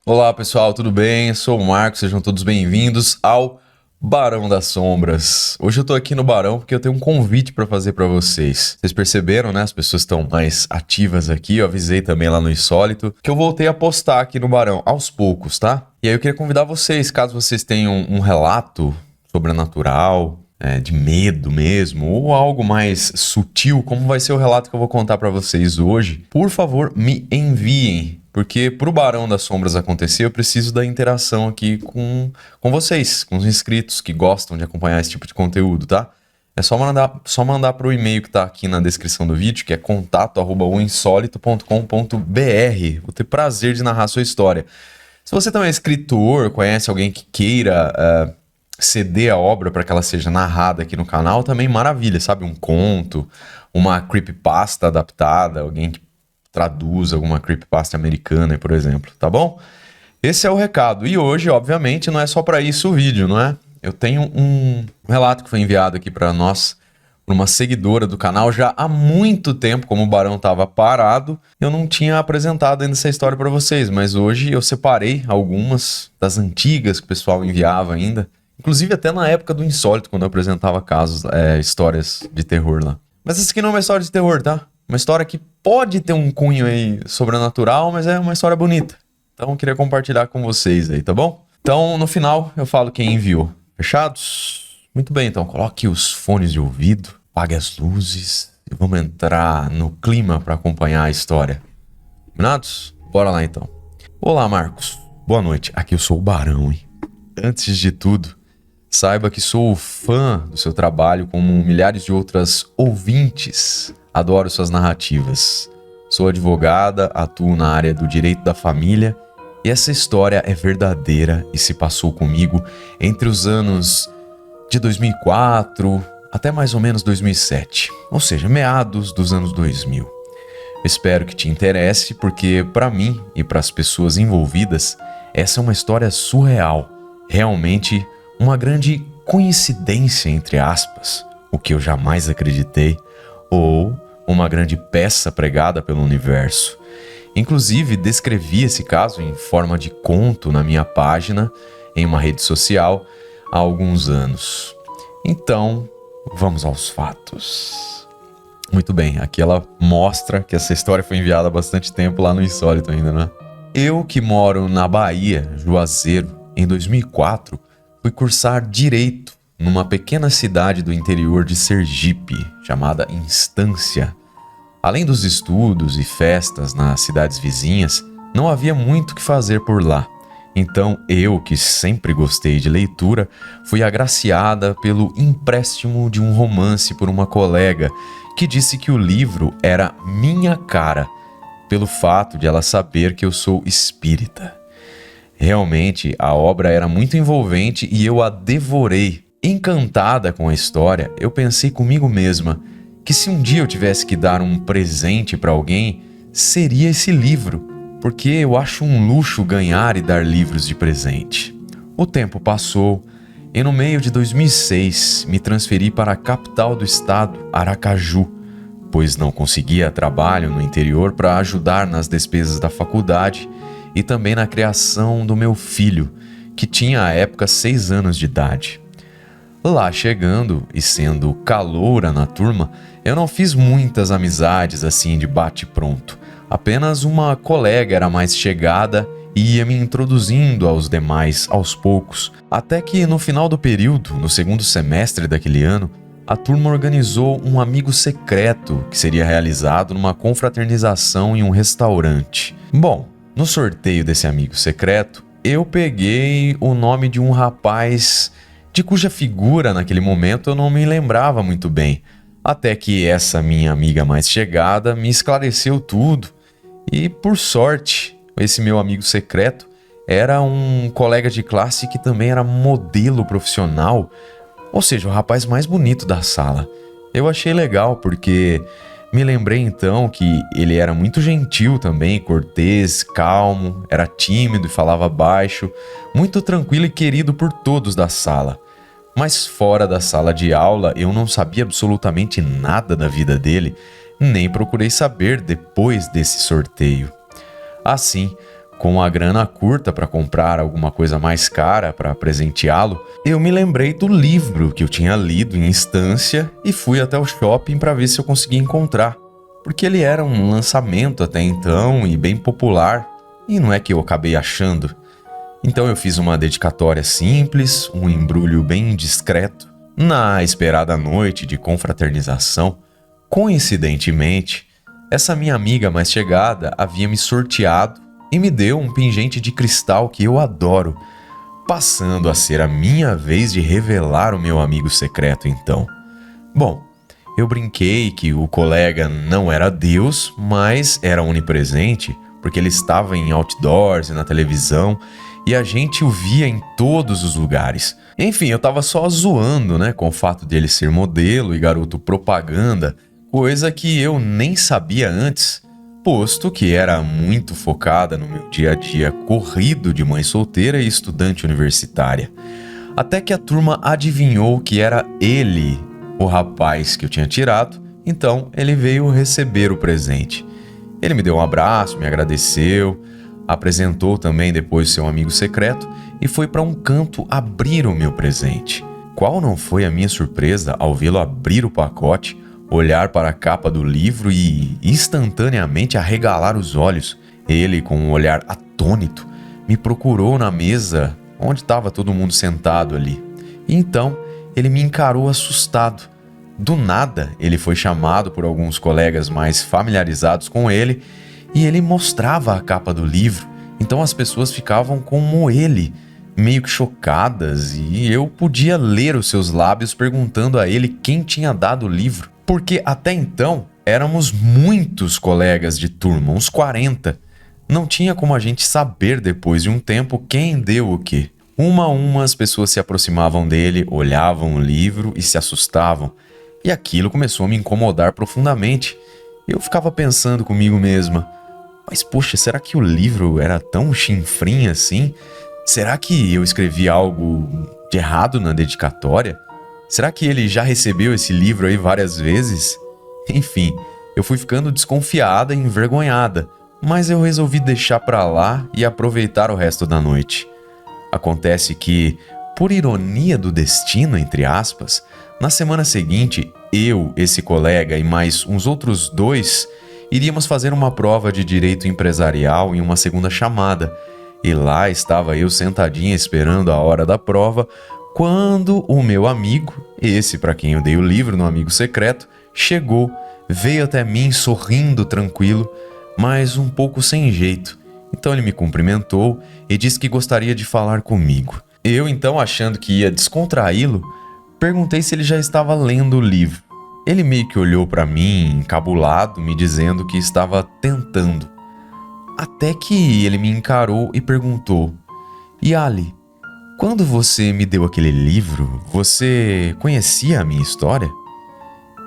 Olá pessoal, tudo bem? Eu sou o Marcos, sejam todos bem-vindos ao Barão das Sombras. Hoje eu tô aqui no Barão porque eu tenho um convite pra fazer pra vocês. Vocês perceberam, né? As pessoas estão mais ativas aqui. Eu avisei também lá no Insólito que eu voltei a postar aqui no Barão aos poucos, tá? E aí eu queria convidar vocês, caso vocês tenham um relato sobrenatural, de medo mesmo, ou algo mais sutil, como vai ser o relato que eu vou contar pra vocês hoje, por favor, me enviem. Porque pro Barão das Sombras acontecer, eu preciso da interação aqui com vocês, com os inscritos que gostam de acompanhar esse tipo de conteúdo, tá? É só mandar pro e-mail que tá aqui na descrição do vídeo, que é contato@oinsolito.com.br. Vou ter prazer de narrar a sua história. Se você também é escritor, conhece alguém que queira ceder a obra para que ela seja narrada aqui no canal, também maravilha, sabe? Um conto, uma creepypasta adaptada, alguém que traduz alguma creepypasta americana, por exemplo, tá bom? Esse é o recado. E hoje, obviamente, não é só para isso o vídeo, não é? Eu tenho um relato que foi enviado aqui para nós, por uma seguidora do canal, já há muito tempo, como o Barão estava parado, eu não tinha apresentado ainda essa história para vocês, mas hoje eu separei algumas das antigas que o pessoal enviava ainda, inclusive até na época do Insólito, quando eu apresentava casos, histórias de terror lá. Mas essa aqui não é uma história de terror, tá? Uma história que pode ter um cunho aí sobrenatural, mas é uma história bonita. Então eu queria compartilhar com vocês aí, tá bom? Então no final eu falo quem enviou. Fechados? Muito bem, então coloque os fones de ouvido, apague as luzes e vamos entrar no clima para acompanhar a história. Combinados? Bora lá então. Olá, Marcos. Boa noite. Aqui eu sou o Barão, hein? Antes de tudo, saiba que sou fã do seu trabalho, como milhares de outras ouvintes. Adoro suas narrativas. Sou advogada, atuo na área do direito da família e essa história é verdadeira e se passou comigo entre os anos de 2004 até mais ou menos 2007, ou seja, meados dos anos 2000. Espero que te interesse porque para mim e para as pessoas envolvidas, essa é uma história surreal, realmente uma grande coincidência entre aspas, o que eu jamais acreditei, ou uma grande peça pregada pelo universo. Inclusive, descrevi esse caso em forma de conto na minha página, em uma rede social, há alguns anos. Então, vamos aos fatos. Muito bem, aqui ela mostra que essa história foi enviada há bastante tempo lá no Insólito ainda, né? Eu que moro na Bahia, Juazeiro, em 2004, fui cursar Direito numa pequena cidade do interior de Sergipe, chamada Instância. Além dos estudos e festas nas cidades vizinhas, não havia muito o que fazer por lá. Então eu, que sempre gostei de leitura, fui agraciada pelo empréstimo de um romance por uma colega que disse que o livro era minha cara, pelo fato de ela saber que eu sou espírita. Realmente, a obra era muito envolvente e eu a devorei. Encantada com a história, eu pensei comigo mesma que se um dia eu tivesse que dar um presente para alguém, seria esse livro, porque eu acho um luxo ganhar e dar livros de presente. O tempo passou e no meio de 2006 me transferi para a capital do estado, Aracaju, pois não conseguia trabalho no interior para ajudar nas despesas da faculdade e também na criação do meu filho, que tinha à época 6 anos de idade. Lá chegando e sendo caloura na turma, eu não fiz muitas amizades assim de bate-pronto. Apenas uma colega era mais chegada e ia me introduzindo aos demais aos poucos, até que no final do período, no segundo semestre daquele ano, a turma organizou um amigo secreto que seria realizado numa confraternização em um restaurante. Bom, no sorteio desse amigo secreto, eu peguei o nome de um rapaz de cuja figura naquele momento eu não me lembrava muito bem, até que essa minha amiga mais chegada me esclareceu tudo e, por sorte, esse meu amigo secreto era um colega de classe que também era modelo profissional, ou seja, o rapaz mais bonito da sala. Eu achei legal porque me lembrei então que ele era muito gentil também, cortês, calmo, era tímido e falava baixo, muito tranquilo e querido por todos da sala. Mas fora da sala de aula eu não sabia absolutamente nada da vida dele, nem procurei saber depois desse sorteio. Assim, com a grana curta para comprar alguma coisa mais cara para presenteá-lo, eu me lembrei do livro que eu tinha lido em instância e fui até o shopping para ver se eu conseguia encontrar, porque ele era um lançamento até então e bem popular, e não é que eu acabei achando. Então eu fiz uma dedicatória simples, um embrulho bem discreto. Na esperada noite de confraternização, coincidentemente, essa minha amiga mais chegada havia me sorteado e me deu um pingente de cristal que eu adoro, passando a ser a minha vez de revelar o meu amigo secreto então. Bom, eu brinquei que o colega não era Deus, mas era onipresente, porque ele estava em outdoors e na televisão, e a gente o via em todos os lugares. Enfim, eu tava só zoando, né, com o fato de ele ser modelo e garoto propaganda, coisa que eu nem sabia antes, posto que era muito focada no meu dia a dia corrido de mãe solteira e estudante universitária. Até que a turma adivinhou que era ele, o rapaz que eu tinha tirado, então ele veio receber o presente. Ele me deu um abraço, me agradeceu, apresentou também depois seu amigo secreto e foi para um canto abrir o meu presente. Qual não foi a minha surpresa ao vê-lo abrir o pacote, olhar para a capa do livro e instantaneamente arregalar os olhos. Ele, com um olhar atônito, me procurou na mesa onde estava todo mundo sentado ali. E então ele me encarou assustado. Do nada, ele foi chamado por alguns colegas mais familiarizados com ele e ele mostrava a capa do livro. Então as pessoas ficavam como ele, meio que chocadas, e eu podia ler os seus lábios perguntando a ele quem tinha dado o livro. Porque até então éramos muitos colegas de turma, uns 40. Não tinha como a gente saber depois de um tempo quem deu o quê. Uma a uma as pessoas se aproximavam dele, olhavam o livro e se assustavam. E aquilo começou a me incomodar profundamente. Eu ficava pensando comigo mesma, mas poxa, será que o livro era tão chinfrim assim? Será que eu escrevi algo de errado na dedicatória? Será que ele já recebeu esse livro aí várias vezes? Enfim, eu fui ficando desconfiada e envergonhada, mas eu resolvi deixar pra lá e aproveitar o resto da noite. Acontece que, por ironia do destino, entre aspas, na semana seguinte, eu, esse colega e mais uns outros 2 iríamos fazer uma prova de direito empresarial em uma segunda chamada. E lá estava eu sentadinha esperando a hora da prova, quando o meu amigo, esse para quem eu dei o livro no amigo secreto, chegou, veio até mim sorrindo tranquilo, mas um pouco sem jeito. Então ele me cumprimentou e disse que gostaria de falar comigo. Eu então, achando que ia descontraí-lo, perguntei se ele já estava lendo o livro. Ele meio que olhou para mim, encabulado, me dizendo que estava tentando. Até que ele me encarou e perguntou: "Yali, quando você me deu aquele livro, você conhecia a minha história?"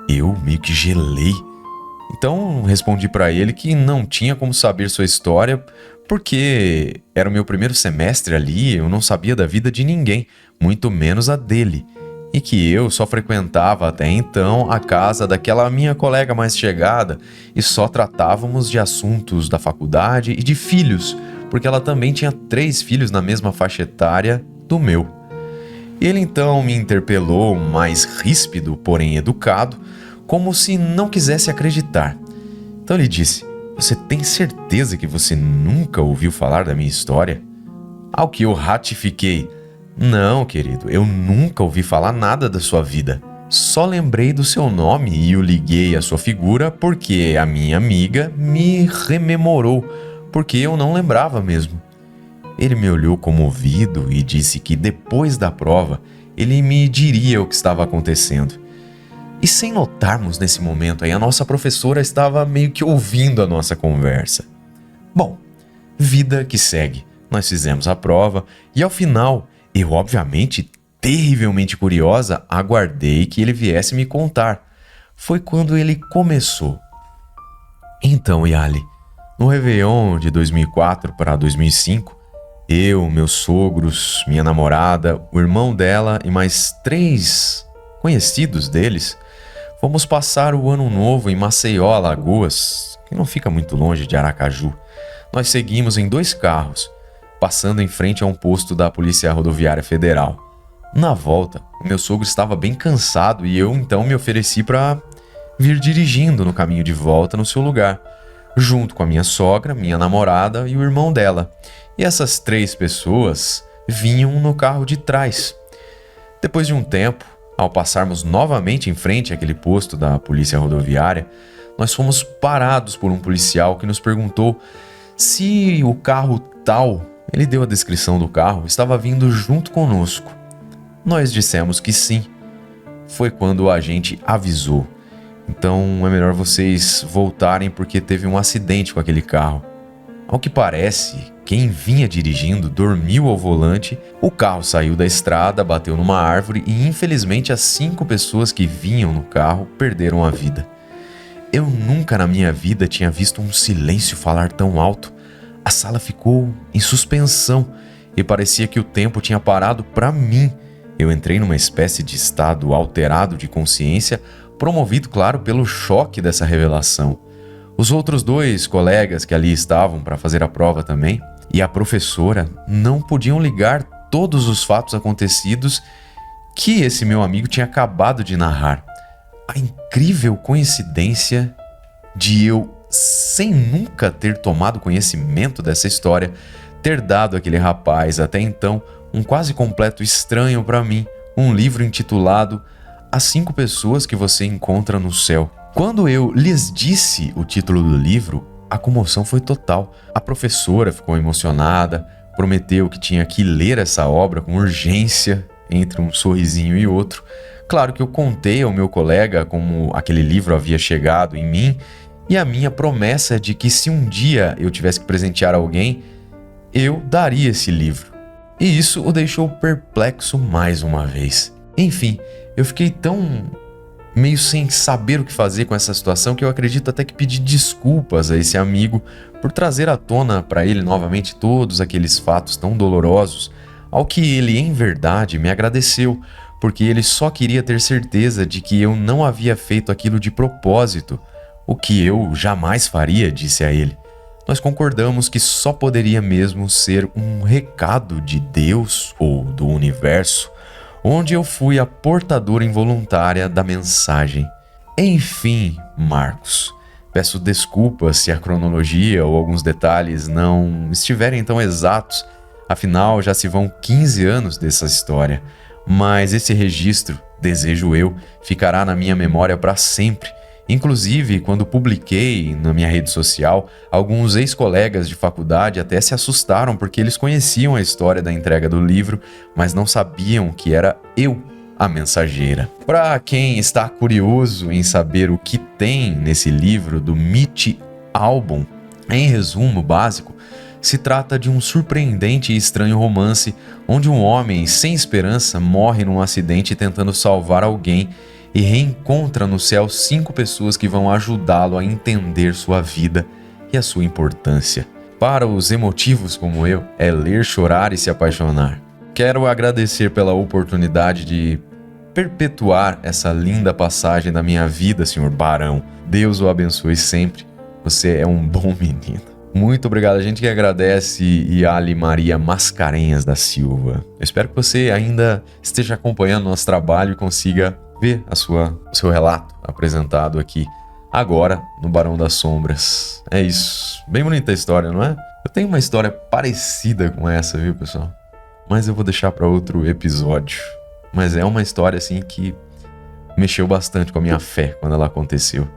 Eu meio que gelei. Então respondi para ele que não tinha como saber sua história, porque era o meu primeiro semestre ali, eu não sabia da vida de ninguém, muito menos a dele. E que eu só frequentava até então a casa daquela minha colega mais chegada e só tratávamos de assuntos da faculdade e de filhos, porque ela também tinha 3 filhos na mesma faixa etária do meu. Ele então me interpelou, mais ríspido, porém educado, como se não quisesse acreditar. Então ele disse: "Você tem certeza que você nunca ouviu falar da minha história?" Ao que eu ratifiquei: "Não, querido, eu nunca ouvi falar nada da sua vida. Só lembrei do seu nome e o liguei à sua figura porque a minha amiga me rememorou, porque eu não lembrava mesmo." Ele me olhou comovido e disse que depois da prova ele me diria o que estava acontecendo. E sem notarmos nesse momento aí, a nossa professora estava meio que ouvindo a nossa conversa. Bom, vida que segue. Nós fizemos a prova e ao final, eu obviamente, terrivelmente curiosa, aguardei que ele viesse me contar. Foi quando ele começou. "Então, Yali, no Réveillon de 2004 para 2005, eu, meus sogros, minha namorada, o irmão dela e mais 3 conhecidos deles, fomos passar o ano novo em Maceió, Alagoas, que não fica muito longe de Aracaju. Nós seguimos em 2 carros, passando em frente a um posto da Polícia Rodoviária Federal. Na volta, o meu sogro estava bem cansado e eu então me ofereci para vir dirigindo no caminho de volta no seu lugar, junto com a minha sogra, minha namorada e o irmão dela. E essas 3 pessoas vinham no carro de trás. Depois de um tempo, ao passarmos novamente em frente àquele posto da Polícia Rodoviária, nós fomos parados por um policial que nos perguntou se o carro tal, ele deu a descrição do carro, estava vindo junto conosco. Nós dissemos que sim. Foi quando o agente avisou: então é melhor vocês voltarem porque teve um acidente com aquele carro. Ao que parece, quem vinha dirigindo dormiu ao volante, o carro saiu da estrada, bateu numa árvore e infelizmente as 5 pessoas que vinham no carro perderam a vida. Eu nunca na minha vida tinha visto um silêncio falar tão alto. A sala ficou em suspensão e parecia que o tempo tinha parado para mim. Eu entrei numa espécie de estado alterado de consciência, promovido, claro, pelo choque dessa revelação. Os outros 2 colegas que ali estavam para fazer a prova também, e a professora, não podiam ligar todos os fatos acontecidos que esse meu amigo tinha acabado de narrar. A incrível coincidência de eu, sem nunca ter tomado conhecimento dessa história, ter dado àquele rapaz, até então, um quase completo estranho para mim, um livro intitulado As 5 Pessoas que Você Encontra no Céu. Quando eu lhes disse o título do livro, a comoção foi total. A professora ficou emocionada, prometeu que tinha que ler essa obra com urgência, entre um sorrisinho e outro. Claro que eu contei ao meu colega como aquele livro havia chegado em mim e a minha promessa de que se um dia eu tivesse que presentear alguém, eu daria esse livro. E isso o deixou perplexo mais uma vez. Enfim, eu fiquei tão meio sem saber o que fazer com essa situação que eu acredito até que pedi desculpas a esse amigo por trazer à tona para ele novamente todos aqueles fatos tão dolorosos, ao que ele em verdade me agradeceu, porque ele só queria ter certeza de que eu não havia feito aquilo de propósito, o que eu jamais faria, disse a ele. Nós concordamos que só poderia mesmo ser um recado de Deus ou do universo, onde eu fui a portadora involuntária da mensagem. Enfim, Marcos, peço desculpas se a cronologia ou alguns detalhes não estiverem tão exatos, afinal já se vão 15 anos dessa história, mas esse registro, desejo eu, ficará na minha memória para sempre. Inclusive, quando publiquei na minha rede social, alguns ex-colegas de faculdade até se assustaram porque eles conheciam a história da entrega do livro, mas não sabiam que era eu a mensageira. Para quem está curioso em saber o que tem nesse livro do Myth Album, em resumo básico, se trata de um surpreendente e estranho romance onde um homem sem esperança morre num acidente tentando salvar alguém e reencontra no céu 5 pessoas que vão ajudá-lo a entender sua vida e a sua importância. Para os emotivos como eu, é ler, chorar e se apaixonar. Quero agradecer pela oportunidade de perpetuar essa linda passagem da minha vida, Sr. Barão. Deus o abençoe sempre. Você é um bom menino. Muito obrigado, a gente que agradece, Yali Maria Mascarenhas da Silva. Eu espero que você ainda esteja acompanhando nosso trabalho e consiga ver o seu relato apresentado aqui agora no Barão das Sombras. É isso. Bem bonita a história, não é? Eu tenho uma história parecida com essa, viu, pessoal? Mas eu vou deixar para outro episódio. Mas é uma história, assim, que mexeu bastante com a minha fé quando ela aconteceu.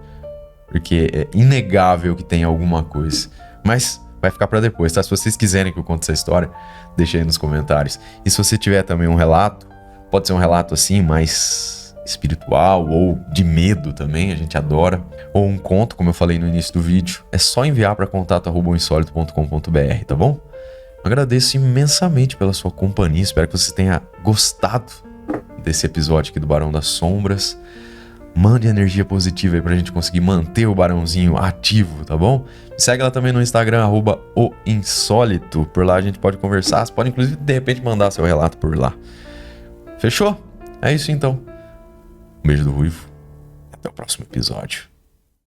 Porque é inegável que tem alguma coisa. Mas vai ficar para depois, tá? Se vocês quiserem que eu conte essa história, deixa aí nos comentários. E se você tiver também um relato, pode ser um relato assim, mais espiritual ou de medo também, a gente adora. Ou um conto, como eu falei no início do vídeo, é só enviar para contato@insólito.com.br, tá bom? Agradeço imensamente pela sua companhia, espero que você tenha gostado desse episódio aqui do Barão das Sombras. Mande energia positiva aí pra gente conseguir manter o Barãozinho ativo, tá bom? Me segue lá também no Instagram, @oinsólito. Por lá a gente pode conversar. Você pode inclusive de repente mandar seu relato por lá. Fechou? É isso então. Um beijo do Ruivo. Até o próximo episódio.